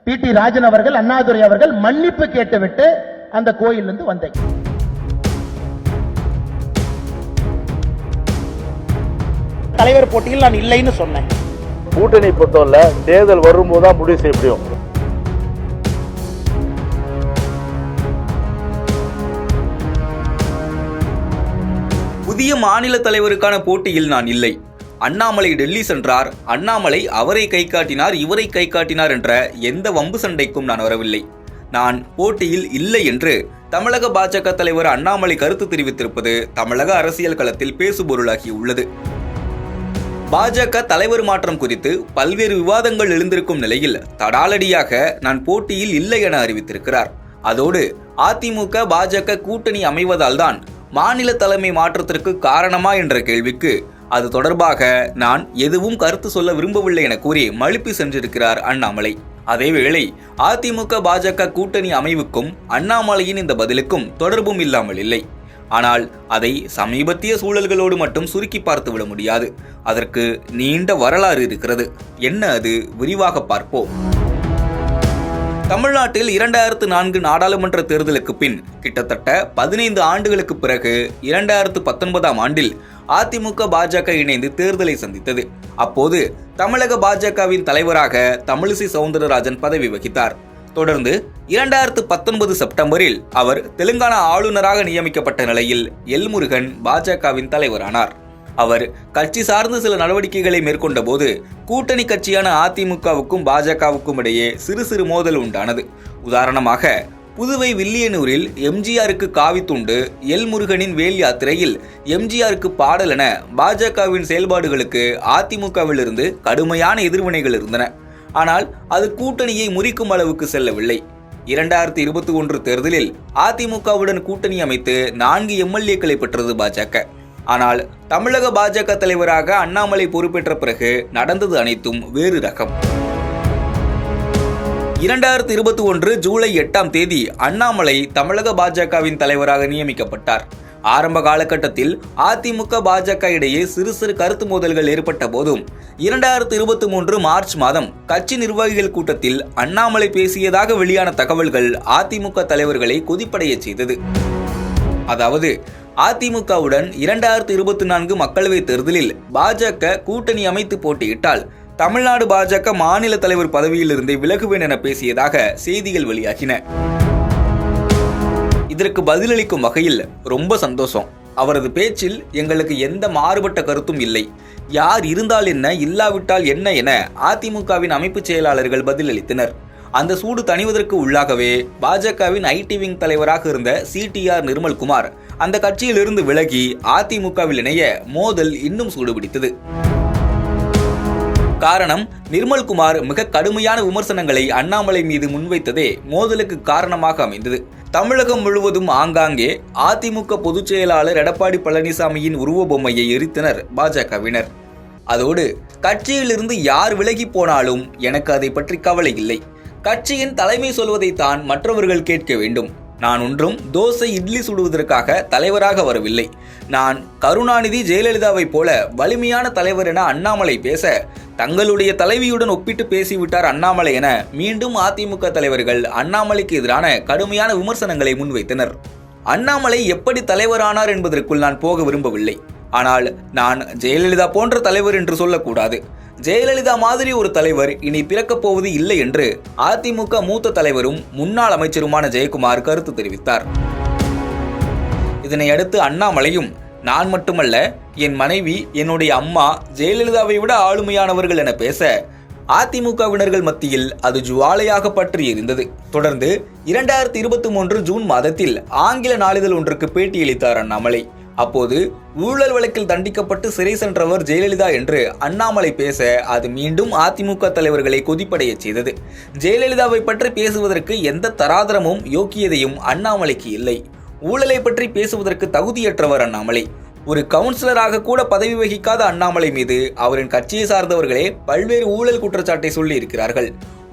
D Rajan அவர்கள், அண்ணாதுரை அவர்கள் மன்னிப்பு கேட்டுவிட்டு அந்த கோயிலிருந்து வந்தேன். தலைவர் போட்டியில் நான் இல்லைன்னு சொன்னேன். கூட்டணி பொறுத்தவரை தேர்தல் வரும்போதுதான் முடிவு செய்ய முடியும். புதிய மாநில தலைவருக்கான போட்டியில் நான் இல்லை. அண்ணாமலை டெல்லி சென்றார், அண்ணாமலை அவரை கை காட்டினார், இவரை கை காட்டினார் என்ற எந்த வம்பு சண்டைக்கும் நான் வரவில்லை. நான் போட்டியில் இல்லை என்று தமிழக பாஜக தலைவர் அண்ணாமலை கருத்து தெரிவித்திருப்பது தமிழக அரசியல் களத்தில் பேசுபொருளாகி உள்ளது. பாஜக தலைவர் மாற்றம் குறித்து பல்வேறு விவாதங்கள் எழுந்திருக்கும் நிலையில் தடாலடியாக நான் போட்டியில் இல்லை என அறிவித்திருக்கிறார். அதோடு அதிமுக பாஜக கூட்டணி அமைவதால் தான் மாநில தலைமை மாற்றத்திற்கு காரணமா என்ற கேள்விக்கு அது தொடர்பாக நான் எதுவும் கருத்து சொல்ல விரும்பவில்லை என கூறி மழுப்பி சென்றிருக்கிறார் அண்ணாமலை. அதேவேளை அதிமுக பாஜக கூட்டணி அமைவுக்கும் அண்ணாமலையின் இந்த பதிலுக்கும் தொடர்பும் இல்லாமல் இல்லை. ஆனால் அதை சமீபத்திய சூழல்களோடு மட்டும் சுருக்கி பார்த்து விட முடியாது. அதற்கு நீண்ட வரலாறு இருக்கிறது. என்ன அது? விரிவாக பார்ப்போம். தமிழ்நாட்டில் 2004 நாடாளுமன்ற தேர்தலுக்கு பின் கிட்டத்தட்ட 15 ஆண்டுகளுக்கு பிறகு 2019ஆம் ஆண்டில் அதிமுக பாஜக இணைந்து தேர்தலை சந்தித்தது. அப்போது தமிழக பாஜகவின் தலைவராக தமிழிசை சவுந்தரராஜன் பதவி வகித்தார். தொடர்ந்து 2019 செப்டம்பரில் அவர் தெலுங்கானா ஆளுநராக நியமிக்கப்பட்ட நிலையில் எல் முருகன் பாஜகவின் தலைவரானார். அவர் கட்சி சார்ந்த சில நடவடிக்கைகளை மேற்கொண்ட போது கூட்டணி கட்சியான அதிமுகவுக்கும் பாஜகவுக்கும் இடையே சிறு சிறு மோதல் உண்டானது. உதாரணமாக புதுவை வில்லியனூரில் எம்ஜிஆருக்கு காவித்துண்டு, எல் முருகனின் வேல் யாத்திரையில் எம்ஜிஆருக்கு பாடல் என பாஜகவின் செயல்பாடுகளுக்கு அதிமுகவிலிருந்து கடுமையான எதிர்வினைகள் இருந்தன. ஆனால் அது கூட்டணியை முறிக்கும் அளவுக்கு செல்லவில்லை. 2021 தேர்தலில் அதிமுகவுடன் கூட்டணி அமைத்து 4 எம்எல்ஏக்களை பெற்றது பாஜக. ஆனால் தமிழக பாஜக தலைவராக அண்ணாமலை பொறுப்பேற்ற பிறகு நடந்தது அனைத்தும் வேறு ரகம். 2021 ஜூலை 8ஆம் தேதி அண்ணாமலை தமிழக பாஜகவின் தலைவராக நியமிக்கப்பட்டார். ஆரம்ப காலகட்டத்தில் அதிமுக பாஜக இடையே சிறு சிறு கருத்து மோதல்கள் ஏற்பட்ட போதும் 2023 மார்ச் மாதம் கட்சி நிர்வாகிகள் கூட்டத்தில் அண்ணாமலை பேசியதாக வெளியான தகவல்கள் அதிமுக தலைவர்களை கொதிப்படைய செய்தது. அதாவது அதிமுகவுடன் 2024 மக்களவைத் தேர்தலில் பாஜக கூட்டணி அமைத்து போட்டியிட்டால் தமிழ்நாடு பாஜக மாநில தலைவர் பதவியிலிருந்தே விலகுவேன் என பேசியதாக செய்திகள் வெளியாகின. இதற்கு பதிலளிக்கும் வகையில் ரொம்ப சந்தோஷம், அவரது பேச்சில் எங்களுக்கு எந்த மாறுபட்ட கருத்தும் இல்லை, யார் இருந்தால் என்ன இல்லாவிட்டால் என்ன என அதிமுகவின் அமைப்பு செயலாளர்கள் பதிலளித்தனர். அந்த சூடு தணிவதற்கு உள்ளாகவே பாஜகவின் ஐடி விங் தலைவராக இருந்த CTR நிர்மல்குமார் அந்த கட்சியிலிருந்து விலகி அதிமுகவில் இணைய மோதல் இன்னும் சூடுபிடித்தது. காரணம், நிர்மல்குமார் மிக கடுமையான விமர்சனங்களை அண்ணாமலை மீது முன்வைத்ததே மோதலுக்கு காரணமாக அமைந்தது. தமிழகம் முழுவதும் ஆங்காங்கே அதிமுக பொதுச் செயலாளர் எடப்பாடி பழனிசாமியின் உருவ பொம்மையை எரித்தனர் பாஜகவினர். அதோடு கட்சியிலிருந்து யார் விலகி போனாலும் எனக்கு அதை பற்றி கவலை இல்லை, கட்சியின் தலைமை சொல்வதைத்தான் மற்றவர்கள் கேட்க வேண்டும். நான் ஒன்றும் தோசை இட்லி சுடுவதற்காக தலைவராக வரவில்லை. நான் கருணாநிதி ஜெயலலிதாவை போல வலிமையான தலைவர் என அண்ணாமலை பேச தங்களுடைய தலைவியுடன் ஒப்பிட்டு பேசிவிட்டார் அண்ணாமலை என மீண்டும் அதிமுக தலைவர்கள் அண்ணாமலைக்கு எதிரான கடுமையான விமர்சனங்களை முன்வைத்தனர். அண்ணாமலை எப்படி தலைவரானார் என்பதற்குள் நான் போக விரும்பவில்லை. ஆனால் நான் ஜெயலலிதா போன்ற தலைவர் என்று சொல்லக்கூடாது. ஜெயலலிதா மாதிரி ஒரு தலைவர் இனி பிறக்கப் போவது இல்லை என்று அதிமுக மூத்த தலைவரும் முன்னாள் அமைச்சருமான ஜெயக்குமார் கருத்து தெரிவித்தார். இதனை அடுத்து அண்ணாமலையும் நான் மட்டுமல்ல, என் மனைவி, என்னுடைய அம்மா ஜெயலலிதாவை விட ஆளுமையானவர்கள் என பேச அதிமுகவினர்கள் மத்தியில் அது ஜுவாலையாக பற்றி எரிந்தது. தொடர்ந்து 2023 ஜூன் மாதத்தில் ஆங்கில நாளிதழ் ஒன்றுக்கு பேட்டியளித்தார் அண்ணாமலை. அப்போது ஊழல் வழக்கில் தண்டிக்கப்பட்டு சிறை சென்றவர் ஜெயலலிதா என்று அண்ணாமலை பேச அது மீண்டும் அதிமுக தலைவர்களை கொதிப்படைய செய்தது. ஜெயலலிதாவை பற்றி பேசுவதற்கு எந்த தராதரமும் யோக்கியதையும் அண்ணாமலைக்கு இல்லை. ஊழலை பற்றி பேசுவதற்கு தகுதியற்றவர் அண்ணாமலை. ஒரு கவுன்சிலராக கூட பதவி வகிக்காத அண்ணாமலை மீது அவரின் கட்சியை சார்ந்தவர்களே பல்வேறு ஊழல் குற்றச்சாட்டை சொல்லி இருக்கிறார்கள்.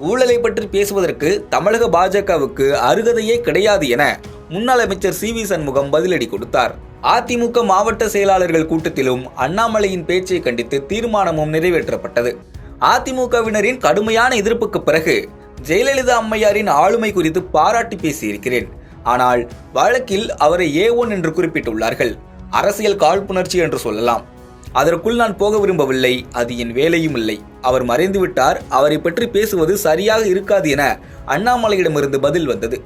ஊழலை பற்றி பேசுவதற்கு தமிழக பாஜகவுக்கு அருகதையே கிடையாது என முன்னாள் அமைச்சர் CV சண்முகம் பதிலடி கொடுத்தார். அதிமுக மாவட்ட செயலாளர்கள் கூட்டத்திலும் அண்ணாமலையின் பேச்சை கண்டித்து தீர்மானமும் நிறைவேற்றப்பட்டது. அதிமுகவினரின் கடுமையான எதிர்ப்புக்கு பிறகு ஜெயலலிதா அம்மையாரின் ஆளுமை குறித்து பாராட்டி பேசியிருக்கிறேன். ஆனால் வழக்கில் அவரை A1 என்று குறிப்பிட்டுள்ளார்கள். அரசியல் காழ்ப்புணர்ச்சி என்று சொல்லலாம். அதற்குள் நான் போக விரும்பவில்லை. அது என் வேலையும் இல்லை. அவர் மறைந்துவிட்டார். அவரை பற்றி பேசுவது சரியாக இருக்காது என அண்ணாமலையிடமிருந்து பதில் வந்தது.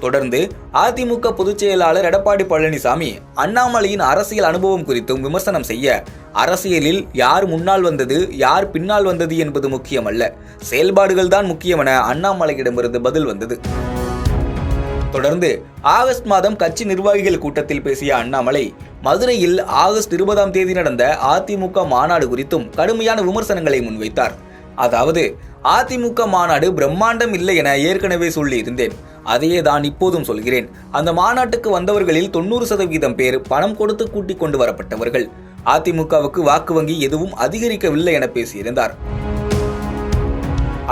தொடர்ந்து அதிமுக பொதுச் செயலாளர் எடப்பாடி பழனிசாமி அண்ணாமலையின் அரசியல் அனுபவம் குறித்தும் விமர்சனம் செய்ய, அரசியலில் யார் முன்னால் வந்தது யார் பின்னால் வந்தது என்பது முக்கியமல்ல, செயல்பாடுகள் தான் முக்கியம் என அண்ணாமலையிடமிருந்து பதில் வந்தது. தொடர்ந்து ஆகஸ்ட் மாதம் கட்சி நிர்வாகிகள் கூட்டத்தில் பேசிய அண்ணாமலை, மதுரையில் ஆகஸ்ட் 20ஆம் தேதி நடந்த அதிமுக மாநாடு குறித்தும் கடுமையான விமர்சனங்களை முன்வைத்தார். அதாவது, அதிமுக மாநாடு பிரம்மாண்டம் இல்லை என ஏற்கனவே சொல்லியிருந்தேன். அதையே தான் இப்போதும் சொல்கிறேன். அந்த மாநாட்டுக்கு வந்தவர்களில் 90% பேர் பணம் கொடுத்து கூட்டிக் கொண்டு வரப்பட்டவர்கள். அதிமுகவுக்கு வாக்கு வங்கி எதுவும் அதிகரிக்கவில்லை என பேசியிருந்தார்.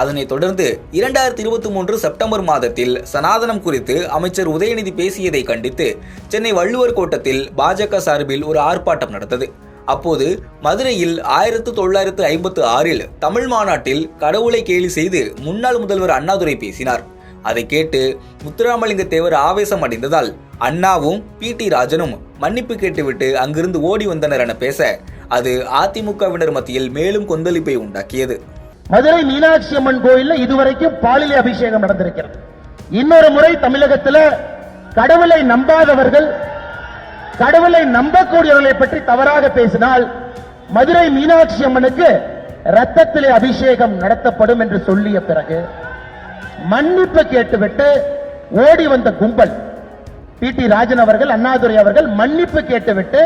அதனைத் தொடர்ந்து 2023 செப்டம்பர் மாதத்தில் சனாதனம் குறித்து அமைச்சர் உதயநிதி பேசியதை கண்டித்து சென்னை வள்ளுவர் கோட்டத்தில் பாஜக சார்பில் ஒரு ஆர்ப்பாட்டம் நடந்தது. அப்போது மதுரையில் 1956இல் தமிழ் மாநாட்டில் கடவுளை கேலி செய்து முன்னாள் முதல்வர் அண்ணாதுரை பேசினார். அதை கேட்டு முத்துராமலிங்க தேவர் ஆவேசம் அடைந்ததால் அண்ணாவும் PT ராஜனும் மன்னிப்பு கேட்டுவிட்டு அங்கிருந்து ஓடி வந்தனர் என பேச, அது அதிமுகவினர் மத்தியில் மேலும் கொந்தளிப்பை உண்டாக்கியது. மதுரை மீனாட்சி அம்மன் கோயில்ல இதுவரைக்கும் பாலிலே அபிஷேகம் நடந்திருக்கிறது. இன்னொரு முறை தமிழகத்தில் கடவுளை நம்பாதவர்கள், கடவுளை நம்பக்கூடியவர்களை பற்றி தவறாக பேசினால் மதுரை மீனாட்சி அம்மனுக்கு ரத்தத்திலே அபிஷேகம் நடத்தப்படும் என்று சொல்லிய பிறகு மன்னிப்பு கேட்டுவிட்டு ஓடி வந்த கும்பல் PT ராஜன் அவர்கள், அண்ணாதுரை அவர்கள் மன்னிப்பு கேட்டுவிட்டு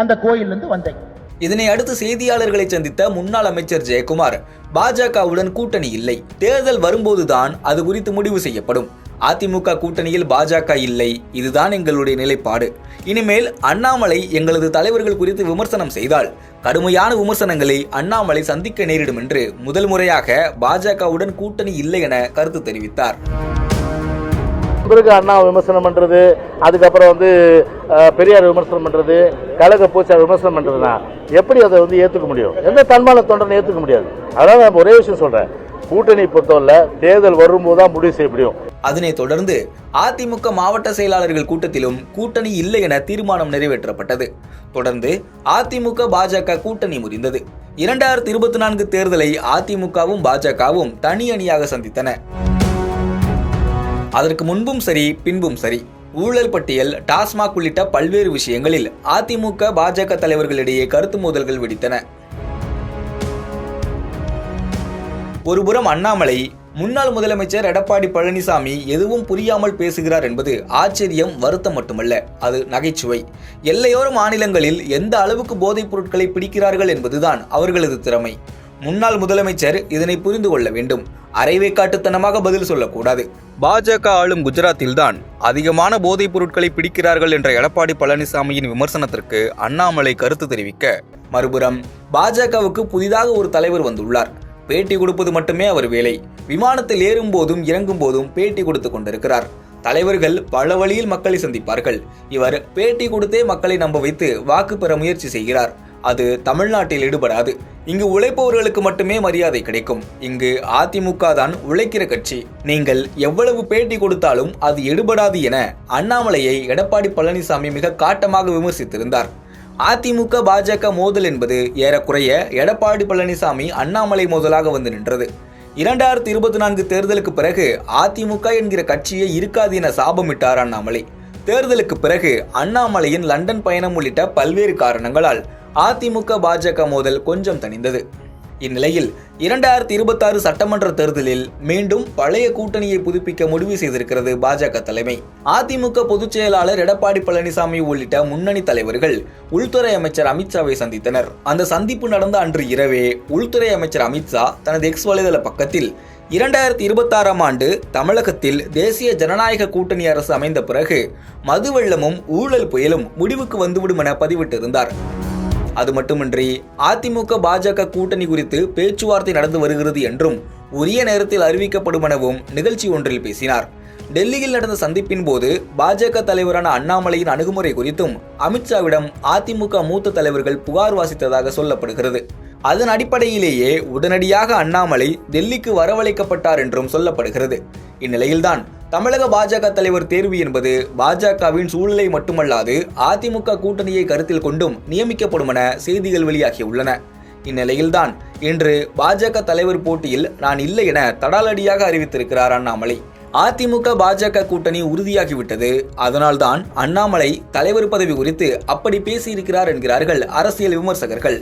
அந்த கோயிலிருந்து வந்தாங்க. இதனை அடுத்து செய்தியாளர்களை சந்தித்த முன்னாள் அமைச்சர் ஜெயக்குமார், பாஜகவுடன் கூட்டணி இல்லை, தேர்தல் வரும்போதுதான் அது குறித்து முடிவு செய்யப்படும். அதிமுக கூட்டணியில் பாஜக இல்லை, இதுதான் எங்களுடைய நிலைப்பாடு. இனிமேல் அண்ணாமலை எங்களது தலைவர்கள் குறித்து விமர்சனம் செய்தால் கடுமையான விமர்சனங்களை அண்ணாமலை சந்திக்க நேரிடும் என்று முதல் முறையாக பாஜகவுடன் கூட்டணி இல்லை என கருத்து தெரிவித்தார். பிறகு அண்ணா விமர்சனம் பண்றது, அதுக்கப்புறம் பெரியார் விமர்சனம் பண்றது, கழக பூச்சார் விமர்சனம் பண்றதுனா எப்படி அதை ஏற்றுக்க முடியும்? எந்த தன்மான தொண்டனை ஏற்றுக்க முடியாது. அதனால நான் ஒரே விஷயம் சொல்றேன், கூட்டணி பொறுத்தவரை தேர்தல் வரும்போது தான் முடிவு செய்ய முடியும். அதனைத் தொடர்ந்து அதிமுக மாவட்ட செயலாளர்கள் கூட்டத்திலும் கூட்டணி இல்லை என தீர்மானம் நிறைவேற்றப்பட்டது. தொடர்ந்து அதிமுக பாஜக கூட்டணி முறிந்தது. 2024 தேர்தலை அதிமுகவும் பாஜகவும் தனி அணியாக சந்தித்தன. அதற்கு முன்பும் சரி பின்பும் சரி, ஊழல் பட்டியல், டாஸ்மாக் உள்ளிட்ட பல்வேறு விஷயங்களில் அதிமுக பாஜக தலைவர்களிடையே கருத்து மோதல்கள் வெடித்தன. ஒருபுறம் அண்ணாமலை, முன்னாள் முதலமைச்சர் எடப்பாடி பழனிசாமி எதுவும் புரியாமல் பேசுகிறார் என்பது ஆச்சரியம், வருத்தம் மட்டுமல்ல, அது நகைச்சுவை. எல்லையோர மாநிலங்களில் எந்த அளவுக்கு போதைப் பொருட்களை பிடிக்கிறார்கள் என்பதுதான் அவர்களது திறமை. முன்னாள் முதலமைச்சர் இதனை புரிந்து கொள்ள வேண்டும். அரைவேக்காட்டுத்தனமாக பதில் சொல்லக்கூடாது. பாஜக ஆளும் குஜராத்தில்தான் அதிகமான போதைப் பொருட்களை பிடிக்கிறார்கள் என்ற எடப்பாடி பழனிசாமியின் விமர்சனத்திற்கு அண்ணாமலை கருத்து தெரிவிக்க, மறுபுறம் பாஜகவுக்கு புதிதாக ஒரு தலைவர் வந்துள்ளார். பேட்டி கொடுப்பது மட்டுமே அவர் வேலை. விமானத்தில் ஏறும் போதும் இறங்கும் போதும் பேட்டி கொடுத்து கொண்டிருக்கிறார். தலைவர்கள் பல வழியில் மக்களை சந்திப்பார்கள். இவர் பேட்டி கொடுத்தே மக்களை நம்ப வைத்து வாக்கு பெற முயற்சி செய்கிறார். அது தமிழ்நாட்டில் ஈடுபடாது. இங்கு உழைப்பவர்களுக்கு மட்டுமே மரியாதை கிடைக்கும். இங்கு அதிமுக தான் உழைக்கிற கட்சி. நீங்கள் எவ்வளவு பேட்டி கொடுத்தாலும் அது எடுபடாது என அண்ணாமலையை எடப்பாடி பழனிசாமி மிக காட்டமாக விமர்சித்திருந்தார். அதிமுக பாஜக மோதல் என்பது ஏறக்குறைய எடப்பாடி பழனிசாமி அண்ணாமலை மோதலாக வந்து நின்றது. 2024 தேர்தலுக்கு பிறகு அதிமுக என்கிற கட்சியே இருக்காது என சாபமிட்டார் அண்ணாமலை. தேர்தலுக்கு பிறகு அண்ணாமலையின் லண்டன் பயணம் உள்ளிட்ட பல்வேறு காரணங்களால் அதிமுக பாஜக மோதல் கொஞ்சம் தணிந்தது. இந்நிலையில் 2026 சட்டமன்ற தேர்தலில் மீண்டும் பழைய கூட்டணியை புதுப்பிக்க முடிவு செய்திருக்கிறது பாஜக தலைமை. அதிமுக பொதுச் செயலாளர் எடப்பாடி பழனிசாமி உள்ளிட்ட முன்னணி தலைவர்கள் உள்துறை அமைச்சர் அமித்ஷாவை சந்தித்தனர். அந்த சந்திப்பு நடந்த அன்று இரவே உள்துறை அமைச்சர் அமித்ஷா தனது எக்ஸ் வலைதள பக்கத்தில் 2026ஆம் ஆண்டு தமிழகத்தில் தேசிய ஜனநாயக கூட்டணி அரசு அமைந்த பிறகு மது வெள்ளமும் ஊழல் புயலும் முடிவுக்கு வந்துவிடும் என பதிவிட்டிருந்தார். அது மட்டுமின்றி அதிமுக பாஜக கூட்டணி குறித்து பேச்சுவார்த்தை நடந்து வருகிறது என்றும் உரிய நேரத்தில் அறிவிக்கப்படும் எனவும் நிகழ்ச்சி ஒன்றில் பேசினார். டெல்லியில் நடந்த சந்திப்பின் போது பாஜக தலைவரான அண்ணாமலையின் அணுகுமுறை குறித்தும் அமித்ஷாவிடம் அதிமுக மூத்த தலைவர்கள் புகார் வாசித்ததாக சொல்லப்படுகிறது. அதன் அடிப்படையிலேயே உடனடியாக அண்ணாமலை டெல்லிக்கு வரவழைக்கப்பட்டார் என்றும் சொல்லப்படுகிறது. இந்நிலையில்தான் தமிழக பாஜக தலைவர் தேர்வு என்பது பாஜகவின் சூழலை மட்டுமல்லாது அதிமுக கூட்டணியை கருத்தில் கொண்டும் நியமிக்கப்படும் என செய்திகள் வெளியாகியுள்ளன. இந்நிலையில்தான் இன்று பாஜக தலைவர் போட்டியில் நான் இல்லை என தடாலடியாக அறிவித்திருக்கிறார் அண்ணாமலை. அதிமுக பாஜக கூட்டணி உறுதியாகிவிட்டது, அதனால்தான் அண்ணாமலை தலைவர் பதவி குறித்து அப்படி பேசியிருக்கிறார் என்கிறார்கள் அரசியல் விமர்சகர்கள்.